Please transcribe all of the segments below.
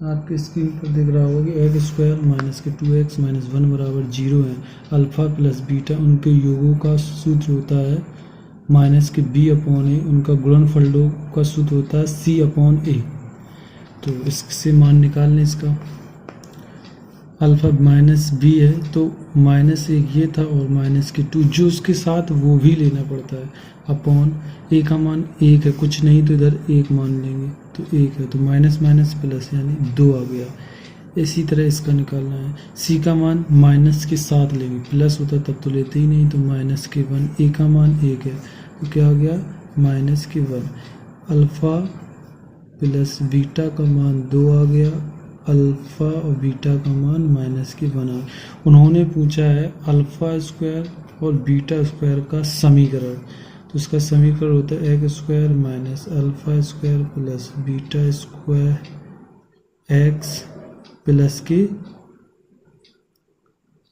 आपके स्क्रीन पर दिख रहा होगा कि एक्स स्क्वायर माइनस के 2x माइनस 1 बराबर 0 है। अल्फ़ा प्लस बीटा उनके योगों का सूत्र होता है माइनस के b अपॉन ए, उनका गुणनफलों का सूत्र होता है c अपॉन ए। तो इससे मान निकाल लें इसका। अल्फ़ा माइनस b है तो माइनस एक ये था और माइनस के 2 जो उसके साथ वो भी लेना पड़ता है अपॉन ए का मान 1 है, कुछ नहीं तो इधर 1 मान लेंगे तो 1 है, तो माइनस माइनस प्लस यानी 2 आ गया। इसी तरह इसका निकालना है। सी का मान माइनस के साथ लेंगे, प्लस होता तब तो लेते ही नहीं, तो माइनस के 1। ए का मान 1 है तो क्या आ गया माइनस के 1। अल्फ़ा प्लस बीटा का मान 2 आ गया। अल्फ़ा और बीटा का मान माइनस के 1 आ गया। उन्होंने पूछा है अल्फ़ा स्क्वायर और बीटा स्क्वायर का समीकरण, तो इसका समीकरण होता है x square minus alpha square plus beta square x plus के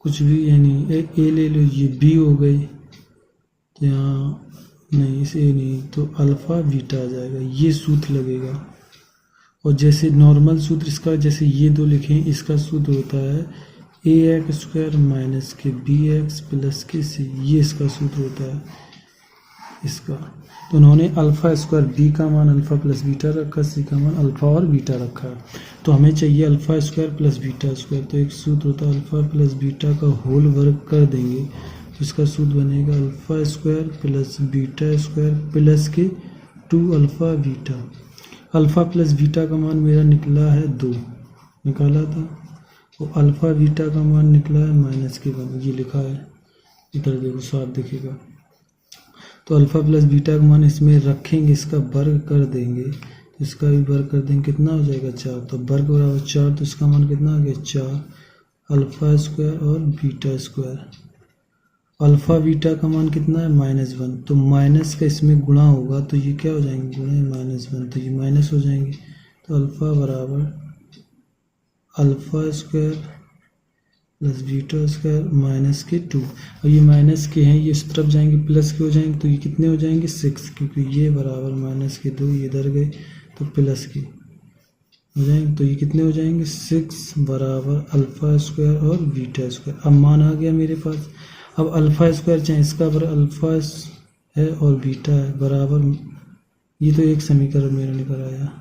कुछ भी, यानी ए ले लो, ये बी हो गई, तो यहाँ नहीं इसे नहीं, तो अल्फ़ा बीटा आ जाएगा, ये सूत्र लगेगा। और जैसे नॉर्मल सूत्र इसका, जैसे ये दो लिखें, इसका सूत्र होता है ए एक्स स्क्वायर माइनस के बी एक्स प्लस के सी, ये इसका सूत्र होता है इसका। तो उन्होंने अल्फ़ा स्क्वायर बी का मान अल्फ़ा प्लस बीटा रखा, सी का मान अल्फ़ा और बीटा रखा है। तो हमें चाहिए alpha square plus beta square, तो एक सूत्र होता है अल्फ़ा प्लस बीटा का होल वर्ग कर देंगे तो इसका सूत्र बनेगा alpha square plus beta square plus के 2 alpha beta. Alpha plus beta का मान मेरा निकला है 2, निकाला था, और अल्फ़ा बीटा का मान निकला है माइनस के 1, ये लिखा है, इधर देखो साफ दिखेगा। तो अल्फ़ा प्लस बीटा का मान इसमें रखेंगे, इसका वर्ग कर देंगे, तो इसका भी वर्ग कर देंगे, कितना हो जाएगा 4, तो वर्ग बराबर 4, तो इसका मान कितना आ गया 4 अल्फ़ा स्क्वायर और बीटा स्क्वायर। अल्फ़ा बीटा का मान कितना है -1, तो माइनस का इसमें गुणा होगा तो ये क्या हो जाएंगे गुणे -1, तो ये माइनस हो जाएंगे। तो अल्फ़ा बराबर alpha square plus beta square minus के 2, और ये माइनस के हैं, ये इस तरफ जाएंगे प्लस के हो जाएंगे, तो ये कितने हो जाएंगे 6, क्योंकि ये बराबर माइनस के 2, ये इधर गए तो प्लस के हो जाएंगे, तो ये कितने हो जाएंगे 6 बराबर अल्फ़ा स्क्वायर और बीटा स्क्वायर। अब मान आ गया मेरे पास। अब अल्फ़ा स्क्वायर चाहे इसका बराबर अल्फ़ा है और बीटा है बराबर, ये तो एक समीकरण मेरा निकल आया।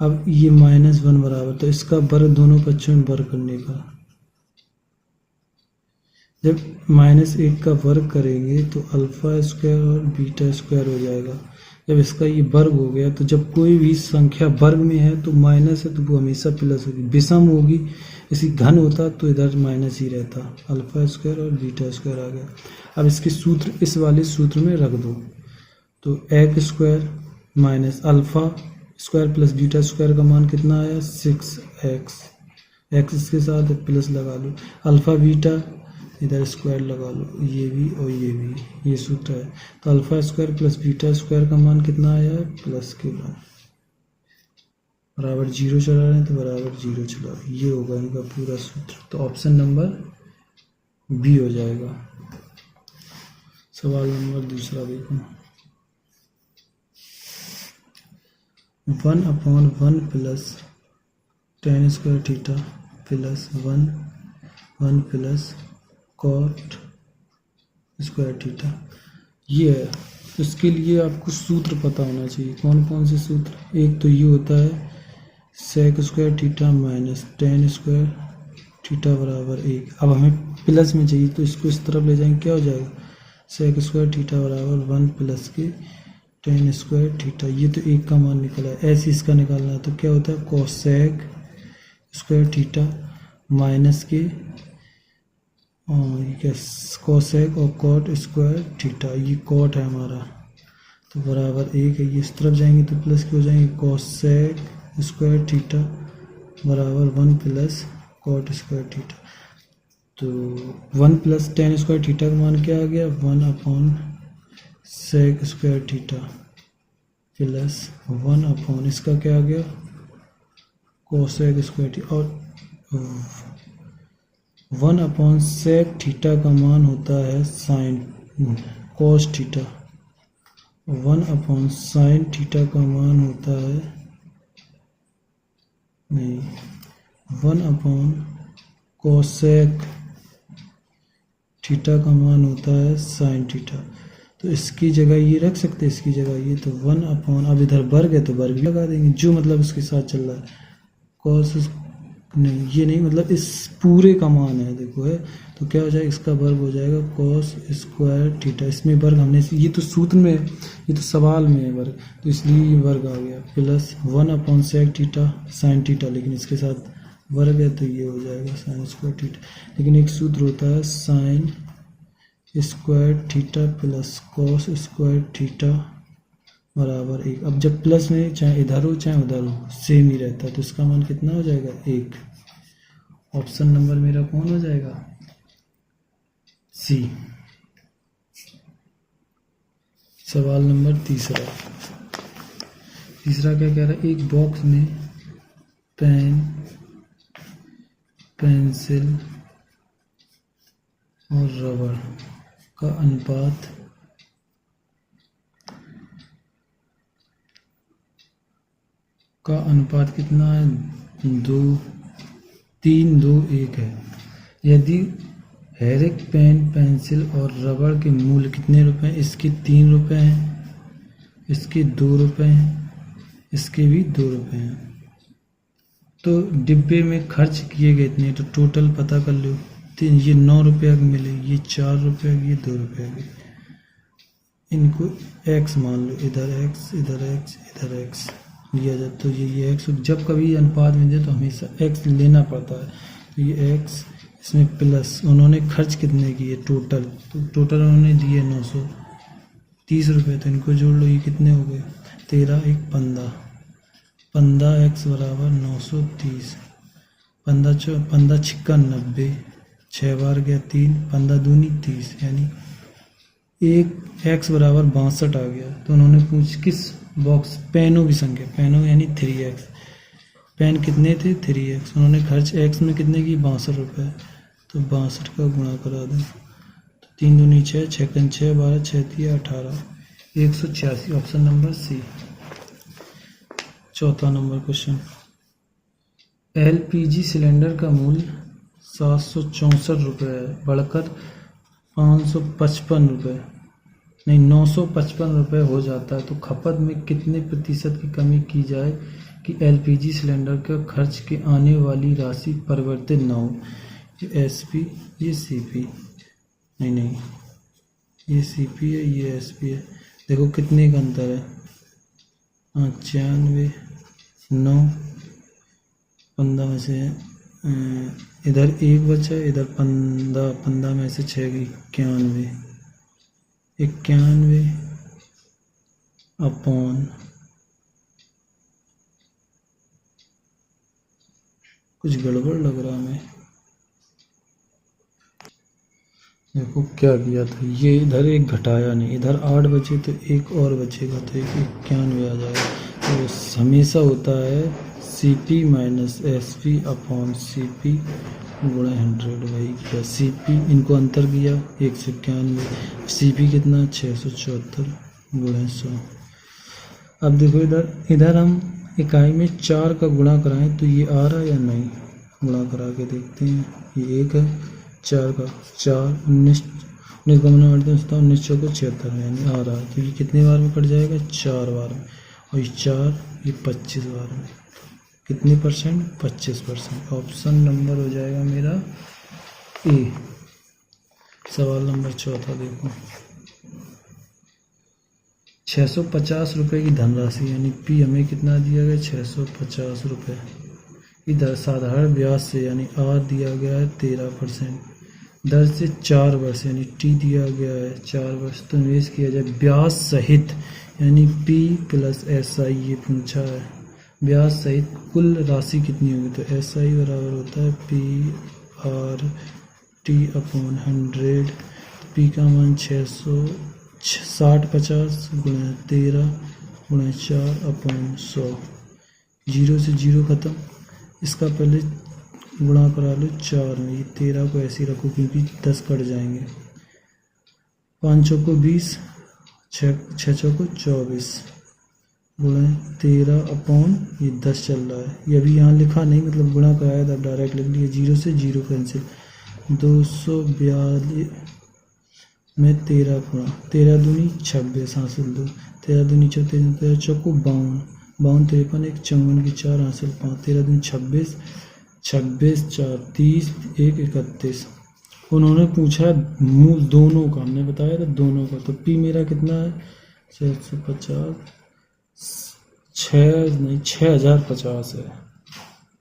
अब ये -1 बराबर, तो इसका वर्ग दोनों पक्षों में वर्ग करने का, जब -1 का वर्ग करेंगे तो अल्फ़ा स्क्वायर और बीटा स्क्वायर हो जाएगा। जब इसका ये वर्ग हो गया, तो जब कोई भी संख्या वर्ग में है तो माइनस है तो वो हमेशा प्लस होगी, विषम होगी, इसी घन होता तो इधर माइनस ही रहता। अल्फ़ा स्क्वायर और बीटा स्क्वायर आ गया। अब इसके सूत्र इस वाले सूत्र में रख दो, तो x square minus alpha square plus beta square का मान कितना आया 6x, एक्स इसके साथ प्लस लगा लो, अल्फ़ा बीटा इधर स्क्वायर लगा लो, ये भी और ये भी, ये सूत्र है। तो alpha square plus beta square का मान कितना आया है प्लस के 1 बराबर 0 चला रहे हैं, तो बराबर 0 चला, ये होगा इनका पूरा सूत्र। तो ऑप्शन नंबर बी हो जाएगा। सवाल नंबर दूसरा देखो, 1/1 plus tan square theta plus 1 plus cot square theta, ये है। इसके लिए आपको सूत्र पता होना चाहिए। कौन कौन से सूत्र? एक तो ये होता है sec square theta minus tan square theta बराबर 1। अब हमें प्लस में चाहिए तो इसको इस तरफ ले जाएंगे, क्या हो जाएगा सेक स्क्वायर थीटा बराबर 1 प्लस के tan स्क्वायर थीटा, ये तो 1 का मान निकला है। ऐसे इसका निकालना है तो क्या होता है कोसेक स्क्वायर थीटा माइनस के कोसेक और कॉट स्क्वायर थीटा, ये कॉट है हमारा, तो बराबर 1 है। ये इस तरफ जाएंगे तो प्लस के हो जाएंगे, कोसेक स्क्वायर थीटा बराबर 1 प्लस कॉट स्क्वायर थीटा। तो 1 प्लस tan स्क्वायर थीटा का मान क्या आ गया 1 सेक स्क्वायर थीटा प्लस 1 इसका क्या आ गया कोसेक स्क्वायर थीटा, और 1 सेक थीटा का मान होता है sine cos theta, 1 sine theta का मान होता है नहीं, 1/cosec थीटा का मान होता है sin थीटा। तो इसकी जगह ये रख सकते हैं, इसकी जगह ये, तो 1/, अब इधर वर्ग है तो वर्ग भी लगा देंगे, जो मतलब इसके साथ चल रहा है। cos नहीं, ये नहीं, मतलब इस पूरे का मान है, देखो है, तो क्या हो जाएगा, इसका वर्ग हो जाएगा cos स्क्वायर थीटा। इसमें वर्ग हमने, ये तो सूत्र में है, ये तो सवाल में है वर्ग, तो इसलिए ये वर्ग आ गया, plus 1/sec theta sin theta, लेकिन इसके साथ वर्ग है तो ये हो जाएगा sin स्क्वायर थीटा। लेकिन एक सूत्र होता है sin square theta plus cos square theta बराबर 1। अब जब प्लस में चाहे इधर हो चाहे उधर हो सेम ही रहता है, तो इसका मान कितना हो जाएगा, 1। ऑप्शन नंबर मेरा कौन हो जाएगा, सी। सवाल नंबर तीसरा क्या कह रहा है, एक बॉक्स में पेन, पेंसिल और रबड़ का अनुपात कितना है, 3, 2, 1 है। यदि हर एक पेन, पेंसिल और रबड़ के मूल्य कितने रुपए हैं, इसके 3 रुपए हैं, इसके 2 रुपए हैं, इसके भी 2 रुपए हैं। तो डिब्बे में खर्च किए गए इतने, तो टोटल पता कर लो। ये 9 रुपये के मिले, ये 4 रुपये, ये 2 रुपये के। इनको x मान लो, इधर x, इधर x, इधर x लिया जाए, तो ये x, जब कभी अनुपात में दे तो हमेशा x लेना पड़ता है। तो ये x, इसमें प्लस उन्होंने खर्च कितने किए टोटल, तो टोटल उन्होंने दिए 930 रुपये, तो इनको जोड़ लो, ये कितने हो गए, 13, 1, 15, 15x बराबर 930, 15 छिक्का 90, 6 बार गया 3, 15 दूनी 30, यानी एक x बराबर 62 आ गया। तो उन्होंने पूछ किस बॉक्स, पेनों की संख्या, पेनों यानी 3x, पेन कितने थे 3x, उन्होंने खर्च x में कितने की 62 रुपये, तो 62 का गुणा करा दें, तो 3 दूनी 6, 6 6, 12, 6 3 18, 186, ऑप्शन नंबर सी। चौथा नंबर क्वेश्चन, LPG सिलेंडर का मूल्य 764 रुपये है, बढ़कर 555 रुपये, नहीं 955 रुपये हो जाता है, तो खपत में कितने प्रतिशत की कमी की जाए कि LPG सिलेंडर का खर्च के आने वाली राशि परिवर्तित न हो। ये SP, ये CP, नहीं, ये CP है, ये SP है। देखो कितने का अंतर है, 95, 9, 15 में से इधर 1 बचा, इधर 15 में से 6 91, 91 अपॉन, कुछ गड़बड़ लग रहा हमें, देखो क्या किया था, ये इधर एक घटाया नहीं, इधर 8 बचे तो एक और बचेगा, तो 91 आ जाएगा। तो हमेशा होता है CP minus SP upon CP गुणा 100, वही किया, CP इनको अंतर किया 191, CP कितना 674 गुणा 100। अब देखो इधर हम इकाई में 4 का गुणा कराएं तो ये आ रहा है या नहीं, गुणा करा के देखते हैं। ये 1 है, 4 का 4, 19 का गुना 19 चौको 76, यानी आ रहा है, तो ये कितने बार में कट जाएगा, 4 बार में, और ये 4, ये 25 बार में, कितने परसेंट, 25%। ऑप्शन नंबर हो जाएगा मेरा ए। सवाल नंबर चौथा देखो, 650 रुपये की धनराशि यानी P हमें कितना दिया गया, 650 रुपये, इधर साधारण ब्याज से यानी R दिया गया है 13%, दर से 4 वर्ष यानी T दिया गया है 4 वर्ष, तो निवेश किया जाए ब्याज सहित यानी P प्लस SI, ये पूछा है, ब्याज सहित कुल राशि कितनी होगी, तो SI बराबर होता है PR/T अपॉन 100, P का मान 660 गुणा 13 गुणा 4 अपॉन 100, 0 से 0 खत्म, इसका पहले गुणा करा लो 4 में, ये 13 को ऐसे ही रखो क्योंकि 10 कट जाएंगे, 5 चौको 20, 6 चौको 24, गुणा 13 ये 10 चल रहा है। ये अभी यहाँ लिखा नहीं, मतलब गुणा कराया था, डायरेक्ट लिख लिया। 0 से 0 कैंसिल। 242 में 13 गुणा 13 दूनी 26 हासिल 2, 13 दूनी 34, 13 चौको 52, 52 53 1 54 की 4 हासिल 5, 13 दूनी 26, 26 4 30 1 31। उन्होंने पूछा मूल दोनों का, हमने बताया था दोनों का। तो पी मेरा कितना है 650, 6050 है।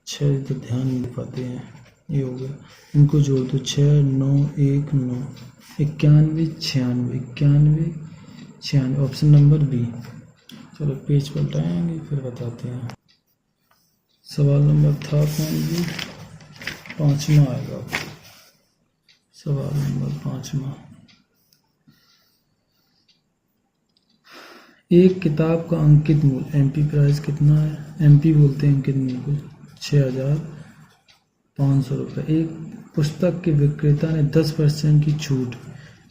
6 तो ध्यान नहीं पाते हैं, ये हो गया। इनको जोड़ दो 6 9 1 9 91 96 91 96, ऑप्शन नंबर बी। चलो पेज पलटाएंगे फिर बताते हैं। सवाल नंबर था कौन जी, 5वां आएगा। सवाल नंबर 5वां, एक किताब का अंकित मूल्य एमपी प्राइस कितना है, एमपी बोलते हैं अंकित मूल्य को, 6500 रुपये। एक पुस्तक के विक्रेता ने 10% की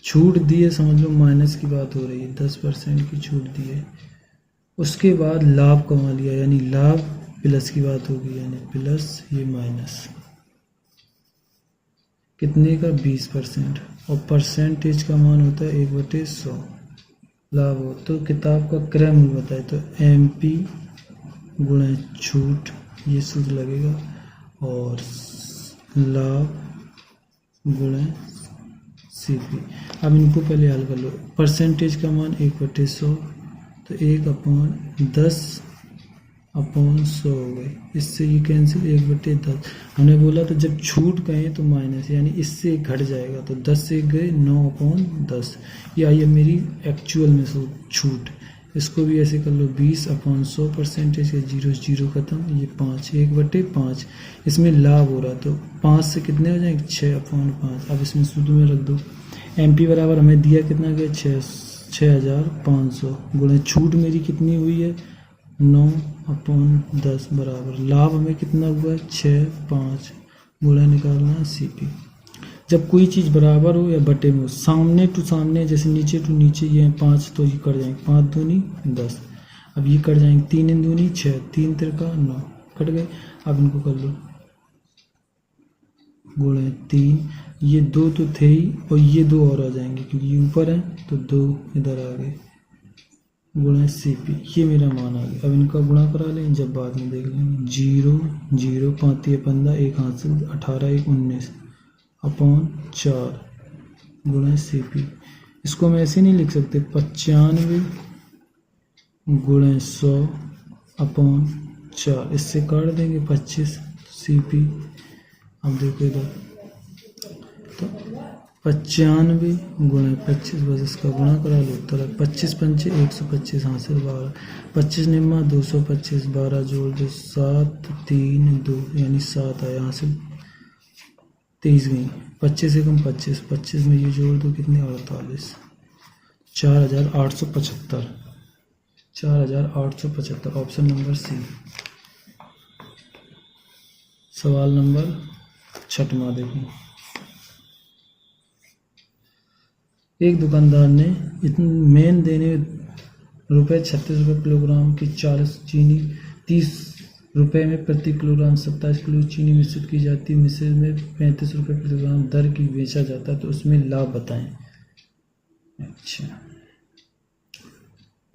छूट दी है, समझ लो माइनस की बात हो रही है, 10% की छूट दी है। उसके बाद लाभ कमा लिया, यानी लाभ प्लस की बात होगी, यानी प्लस ये माइनस कितने का 20%, और परसेंटेज का मान होता है 1/100 लाभ हो। तो किताब का क्रय मूल्य बताए, तो एमपी गुणा छूट ये सूत्र लगेगा, और लाभ गुणा सीपी। अब इनको पहले हल कर लो। परसेंटेज का मान 1/100, तो 1/10/100 हो गई। इससे ये कैंसिल, 1/10। हमने बोला तो जब छूट गए तो माइनस, यानी इससे घट जाएगा, तो 10 से गए 9/10। ये आई है मेरी एक्चुअल में छूट। इसको भी ऐसे कर लो 20/100 परसेंटेज का 0 0 खत्म, ये 5 1/5। इसमें लाभ हो रहा, तो 5 से कितने हो जाएंगे 6/5। अब इसमें सूत्र में रख दो। एमपी बराबर हमें दिया कितना गया 6500, गुणा छूट मेरी कितनी हुई है 9/10 बराबर लाभ हमें कितना हुआ 6 5, गुणा निकालना है सीपी। जब कोई चीज़ बराबर हो या बटे में हो, सामने टू सामने, जैसे नीचे टू नीचे, ये 5 तो ये कट जाएंगे, 5 दूनी 10। अब ये कट जाएंगे, 3 दूनी 6, 3 तिरका 9 कट गए। अब इनको कर लो गुणा 3, ये 2 तो थे ही, और ये 2 और आ जाएंगे क्योंकि ये ऊपर है, तो 2 इधर आ गए, गुणा सीपी। ये मेरा मान आ गया। अब इनका गुणा करा लें, जब बाद में देख लेंगे। 0 0 5 15 1 हासिल 18 1 19/4 गुणा सीपी। इसको हम ऐसे नहीं लिख सकते, 95 गुणा 100/4, इससे काट देंगे 25 सीपी। अब देखो इधर, तो 95 गुणा 25, बस इसका गुणा करा लो, उत्तर 25 पंचे 125 हासिल 12, 25 निम्मा 225, 12 जोड़ दो 7 3 2, यानी 7 आया हासिल 23 गई। 25 एकम 25, 25 में ये जोड़ दो कितने 48, 4875, 4875, ऑप्शन नंबर सी। सवाल नंबर 6वां देखो। एक दुकानदार ने मेन देने ₹36 किलोग्राम की 40 चीनी 30 रुपये में प्रति किलोग्राम 27 किलो चीनी मिश्रित की जाती है, मिश्रित में 35 रुपये किलोग्राम दर की बेचा जाता है, तो उसमें लाभ बताएं। अच्छा,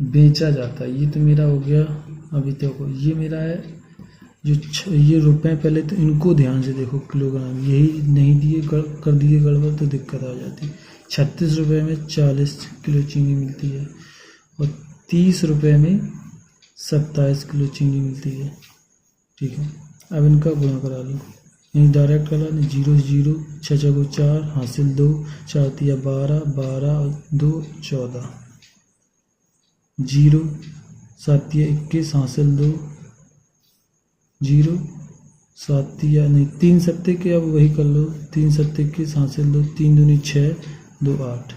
बेचा जाता है, ये तो मेरा हो गया। अभी देखो ये मेरा है जो ये रुपए, पहले तो इनको ध्यान से देखो, किलोग्राम यही नहीं दिए, कर दिए गड़बड़ तो दिक्कत आ जाती। 36 रुपये में 40 किलो चीनी मिलती है, और 30 रुपये में 27 किलो चीनी मिलती है, ठीक है। अब इनका गुणा करा लो, यहीं डायरेक्ट करा लो, 0 0 6 6 4 हासिल 2, 4 3 12 12 2 14, 0 7 21 हासिल 2, 0 7 नहीं 3 सत्ते के, अब वही कर लो, 3 7 21 हासिल 2, 3 दूनी 6 2 8,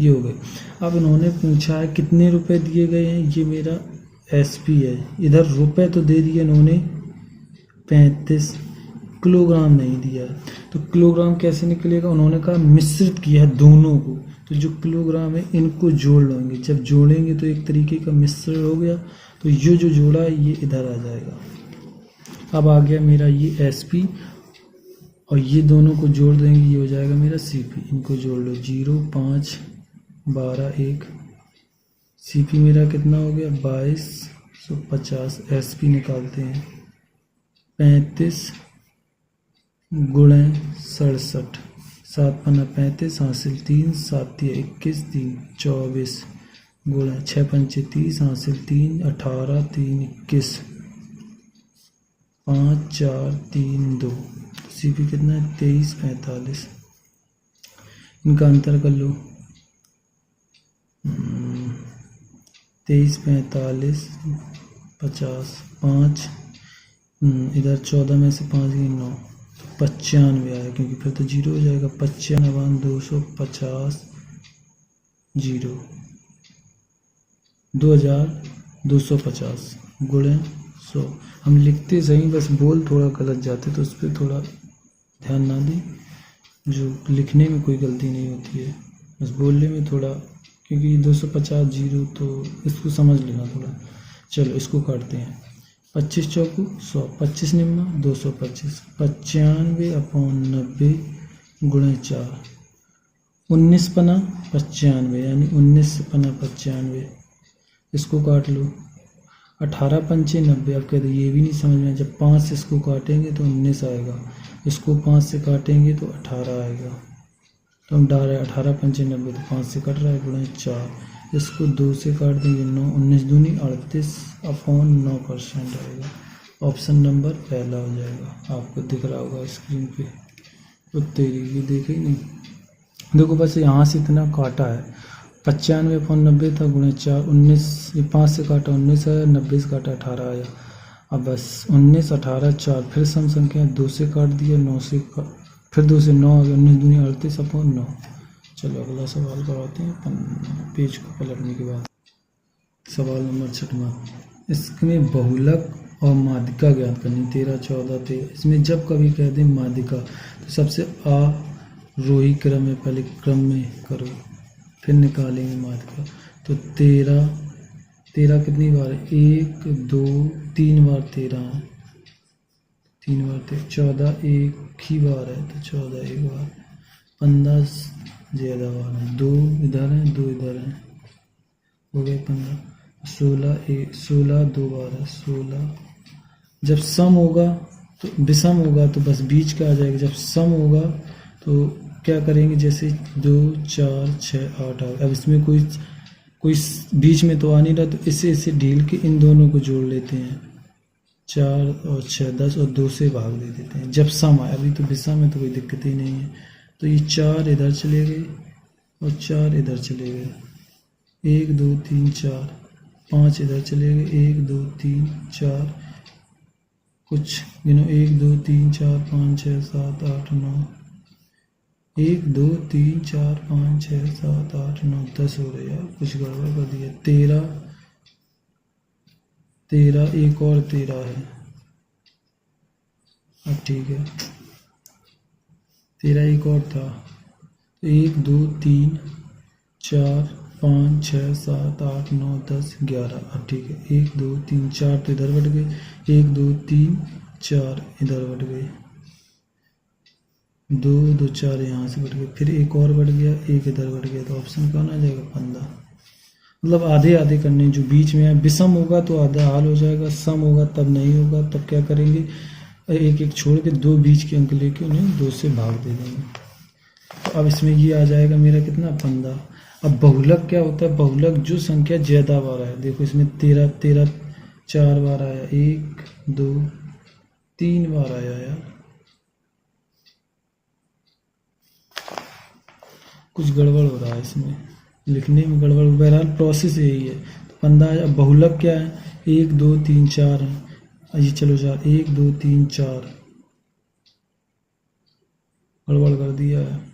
ये हो गए। अब इन्होंने पूछा है कितने रुपए दिए गए हैं, ये मेरा एसपी है। इधर रुपए तो दे दिए इन्होंने 35, किलोग्राम नहीं दिया, तो किलोग्राम कैसे निकलेगा, उन्होंने कहा मिश्रित किया है दोनों को, तो जो किलोग्राम है इनको जोड़ लेंगे, जब जोड़ेंगे तो एक तरीके का मिश्रण हो गया, तो ये जो जोड़ा है ये इधर आ जाएगा। अब आ गया मेरा ये SP और ये दोनों को जोड़ देंगे, ये हो जाएगा मेरा CP। इनको जोड़ लो, 0 5 12 1। CP मेरा कितना हो गया 2250। SP निकालते हैं, 35 गुणे 67, 7 पन्ना 35, हासिल 3, 7 तिया 21, 3 24 गुणे 6 पंचे 30, हासिल 3, 18 3 21, 5 4 3 2। CP कितना है 23 45। इनका अंतर कर लो, 23 45 50, 5 इधर 14 में से 5 गई 9, 95 आया, क्योंकि फिर तो 0 हो जाएगा। 95 250 0 2250 गुणे 100। हम लिखते सही, बस बोल थोड़ा गलत जाते तो उस पर थोड़ा ध्यान ना दें। जो लिखने में कोई गलती नहीं होती है, बस बोलने में थोड़ा, क्योंकि 250 0 तो इसको समझ लेना थोड़ा। चलो इसको काटते हैं, 25 चौको 100, 25 निम्मा 225, 95/90 गुणे 4, 19 पना 95, यानी 19 पना 95। इसको काट लो, 18 पंचे 90। अब कहते ये भी नहीं समझ में, जब 5 से इसको काटेंगे तो 19 आएगा, इसको 5 से काटेंगे तो 18 आएगा। तो हम डाल रहे 18 पंचे 90, तो 5 से कट रहा है, गुणे 4। इसको 2 से काट देंगे 9, 19 दूनी 38/9% आएगा। ऑप्शन नंबर पहला हो जाएगा। आपको दिख रहा होगा स्क्रीन पे। तो तेरी ये देखे नहीं, देखो बस यहाँ से इतना काटा है, 95/90 था गुणे 4, 19, ये 5 से काटा 19 आया, 90 से काटा 18 आया। अब बस 19 18 4, फिर सम संख्या 2 से काट दिया, 9 से फिर 2 से 9 आ गया, 19 दूनी 38/9। चलो अगला सवाल करवाते हैं पेज को पलटने के बाद। सवाल नंबर 6वां, इसमें बहुलक और माध्यिका ज्ञात करनी। 13 14 13। इसमें जब कभी कह दें माध्यिका तो सबसे आरोही क्रम में पहले क्रम में करो, फिर निकालेंगे माध्यिका। तो 13 कितनी बार है, 1 2 3 बार 13 है, 3 बार 13। 14 एक ही बार है तो 14 एक बार। 15 ज़्यादा बार है, 2 इधर है 2 इधर है, हो गए 15। 16 2 बार है, 16। जब सम होगा तो विषम होगा तो बस बीच का आ जाएगा। जब सम होगा तो क्या करेंगे, जैसे 2 4 6 8 आ। अब इसमें कोई बीच में तो आ नहीं रहा, तो इसे ढील के इन दोनों को जोड़ लेते हैं, 4 और 6 10, और 2 से भाग दे देते हैं जब सम आए। अभी तो विषम है तो कोई दिक्कत ही नहीं है। तो ये 4 इधर चले गए और 4 इधर चले गए, 1 2 3 4, 5 इधर चले गए, 1 2 3 4, कुछ गिनो, 1 2 3 4 5 6 7 8 9, 1 2 3 4 5 6 7 8 9 10 हो रहे यार, कुछ गड़बड़ कर दिया। 13 एक और 13 है। अब ठीक है, 13 एक और था, 1 2 3 4 5 6 7 8 9 10 11। अब ठीक है, 1 2 3 4 तो इधर बढ़ गए, 1 2 3 4 इधर बढ़ गए, 2 2 4 यहाँ से बढ़ गए, फिर एक और बढ़ गया, एक इधर बढ़ गया। तो ऑप्शन कौन आ जाएगा 15। मतलब आधे आधे करने, जो बीच में है। विषम होगा तो आधा हाल हो जाएगा, सम होगा तब नहीं होगा, तब क्या करेंगे, एक एक छोड़ के 2 बीच के अंक लेके उन्हें 2 से भाग दे देंगे। तो अब इसमें ये आ जाएगा मेरा कितना 15। अब बहुलक क्या होता है, बहुलक जो संख्या ज्यादा बार है। देखो इसमें 13 4 बार आया, 1 2 3 बार आया यार, कुछ गड़बड़ हो रहा है इसमें, लिखने में गड़बड़। बहरहाल प्रोसेस यही है। तो 15। अब बहुलक क्या है, 1 2 3 4 है, ये चलो 4, 1 2 3 4, गड़बड़ कर दिया है।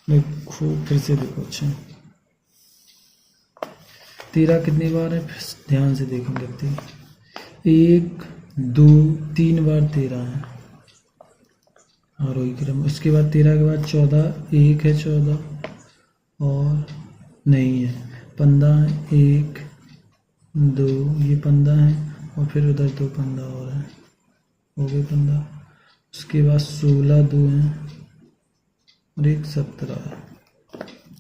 देखो फिर से देखो, अच्छा 13 कितनी बार है, ध्यान से देखो, देखते हैं। 1 2 3 बार 13 है आरोही क्रम। उसके बाद 13 के बाद 14, एक है 14 और नहीं है। पंदा है, 1 2 ये पंदा है और फिर उधर 2 पंदा और है, हो गए पंदा। उसके बाद 16 2 हैं और 1 17 है।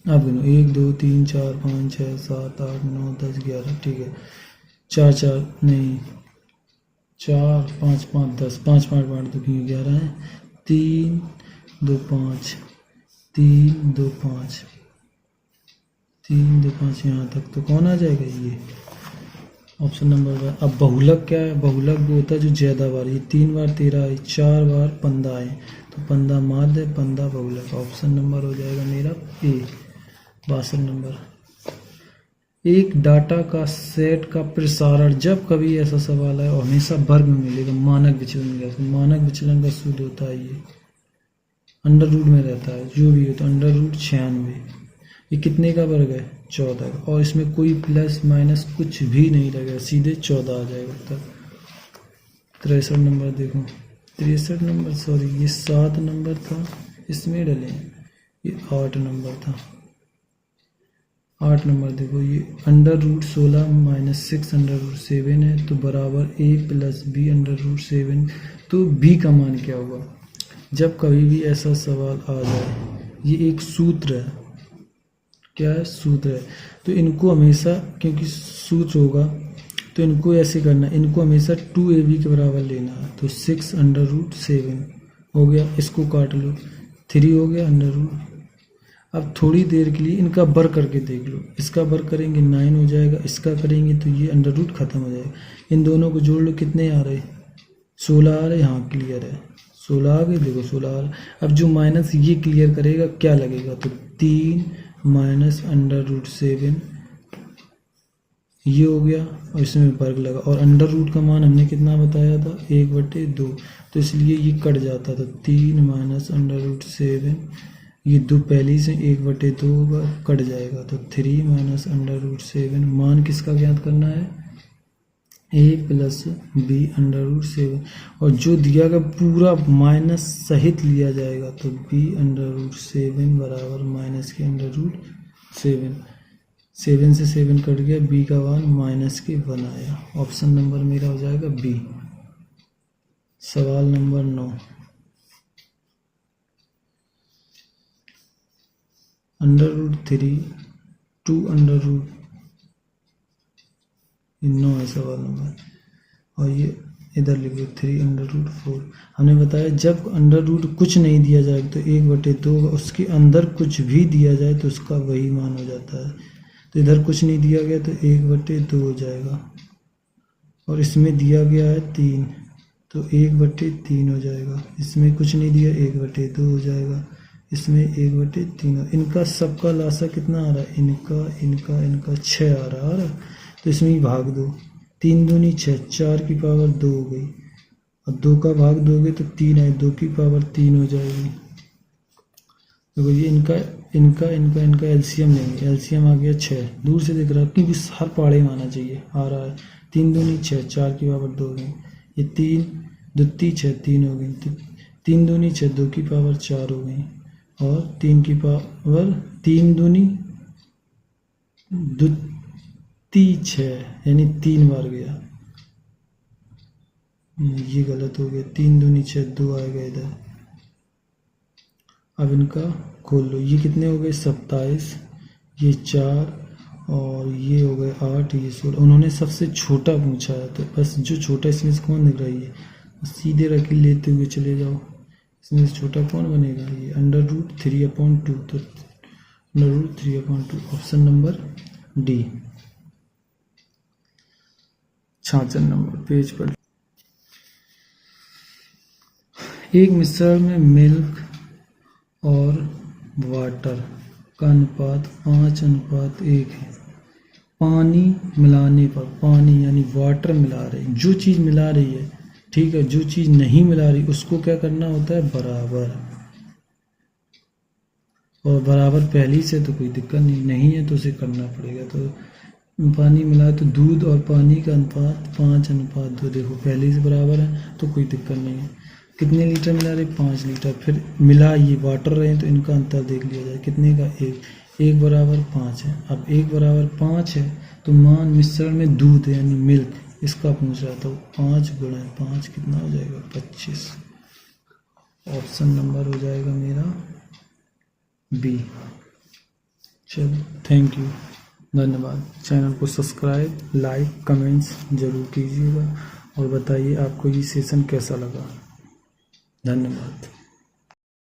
अब गिनो 1 2 3 4 5 6 7 8 9 10 11, ठीक है। 4 4 नहीं 4 5 5 10, 5 5 8 2 11 है। 3 2 5 3 2 5 3 2 5 यहाँ तक तो कौन आ जाएगा? ये ऑप्शन नंबर 1। अब बहुलक क्या है? बहुलक वो होता है जो ज्यादा बार, ये 3 बार 13 है, 4 बार पंदा है, तो पंदा माद है, पंदा बहुलक। ऑप्शन नंबर हो जाएगा मेरा ए। 62 नंबर। एक डाटा का सेट का प्रसारण, जब कभी ऐसा सवाल है और हमेशा वर्ग में मिलेगा, मानक विचलन का। तो मानक विचलन का सूत्र होता है ये अंडर रूट में रहता है, जो भी हो तो अंडर रूट 96। ये कितने का वर्ग है? 14 का। और इसमें कोई प्लस माइनस कुछ भी नहीं लगेगा, सीधे 14 आ जाएगा उत्तर। 63 नंबर देखो, 63 नंबर सॉरी ये 7 नंबर था, इसमें डले हैं, ये 8 नंबर था। 8 नंबर देखो, ये under root 16 minus 6 under root 7 है, तो बराबर a plus B under root 7। तो b का मान क्या होगा? जब कभी भी ऐसा सवाल आ जाए, ये एक सूत्र है, क्या है? सूत्र है। तो इनको हमेशा, क्योंकि सूत्र होगा तो इनको ऐसे करना, इनको हमेशा 2ab के बराबर लेना है। तो 6 अंडर रूट 7 हो गया, इसको काट लो, 3 हो गया अंडर रूट। अब थोड़ी देर के लिए इनका वर्ग करके देख लो, इसका वर्ग करेंगे 9 हो जाएगा, इसका करेंगे तो ये अंडर रूट खत्म हो जाएगा। इन दोनों को जोड़ लो, कितने आ रहे? 16 आ रहे। हाँ क्लियर है, 16 आ गए, देखो 16 आ रहे। अब जो माइनस ये क्लियर करेगा क्या लगेगा? तो 3 माइनस अंडर रूट 7 ये हो गया, और इसमें वर्ग लगा, और अंडर रूट का मान हमने कितना बताया था? 1/2। तो इसलिए ये कट जाता था, 3 माइनस अंडर रूट 7, ये 2 पहले से 1/2 होगा, कट जाएगा, तो 3 माइनस अंडर रूट 7। मान किसका ज्ञात करना है? a plus B under root 7। और जो दिया गया पूरा माइनस सहित लिया जाएगा, तो b अंडर रूट 7 बराबर माइनस के अंडर रूट 7। 7 से 7 कट गया, b का मान माइनस के 1 आया। ऑप्शन नंबर मेरा हो जाएगा बी। सवाल number 9, under root 3 2 under root 9 है सवाल नंबर, और ये इधर लिखो 3 अंडर रूट 4। हमने बताया जब अंडर रूट कुछ नहीं दिया जाए तो 1/2, उसके अंदर कुछ भी दिया जाए तो उसका वही मान हो जाता है। तो इधर कुछ नहीं दिया गया तो 1/2 हो जाएगा, और इसमें दिया गया है 3 तो 1/3 हो जाएगा। इसमें कुछ नहीं दिया, 1/2 हो जाएगा, इसमें 1/3। इनका सबका लासा कितना आ रहा है? इनका 6 आ रहा है, तो इसमें ही भाग दो, 3 दूनी 6, 4 की पावर 2 हो गई, और 2 का भाग दोगे तो 3 है, 2 की पावर 3 हो जाएगी। देखो ये इनका एलसीएम लेंगे, एलसीएम आ गया 6, दूर से दिख रहा है क्योंकि हर पहाड़े में आना चाहिए, आ रहा है। 3 दूनी 6, 4 की पावर 2 हो गई, ये 3 2 6 3 हो गई, तो 3 दूनी 6, 2 की पावर 4 हो गई, और 3 की पावर 3 दूनी 6 यानी 3 बार गया, ये गलत हो गया, 3 दूनी 6 2 आएगा इधर। अब इनका खोल लो, ये कितने हो गए? 27, ये 4, और ये हो गए 8, ये 16। उन्होंने सबसे छोटा पूछा है, तो बस जो छोटा इसमें से कौन दिख रही है, सीधे रख लेते हुए चले जाओ, इसमें से छोटा कौन बनेगा? ये अंडर रूट 3/2, तो under root 3/2 option number D. 66 number page पर, एक मिश्रण में मिल्क और वाटर का अनुपात 5:1 है। पानी मिलाने पर, पानी यानी वाटर मिला रहे, जो चीज़ मिला रही है, ठीक है, जो चीज़ नहीं मिला रही उसको क्या करना होता है? बराबर। और बराबर पहली से तो कोई दिक्कत नहीं है तो उसे करना पड़ेगा। तो पानी मिला तो दूध और पानी का अनुपात 5:2, देखो पहले से बराबर है तो कोई दिक्कत नहीं है। कितने लीटर मिला रहे? 5 लीटर। फिर मिला ये वाटर रहे तो इनका अंतर देख लिया जाए, कितने का? 1 बराबर 5 है। अब 1 बराबर 5 है तो मान मिश्रण में दूध है यानी मिल्क, इसका पूछ रहा था। 5 गुणा 5 कितना हो जाएगा 25। ऑप्शन नंबर हो जाएगा मेरा बी। चलो थैंक यू, धन्यवाद। चैनल को सब्सक्राइब, लाइक, कमेंट्स जरूर कीजिएगा और बताइए आपको ये सेशन कैसा लगा। धन्यवाद।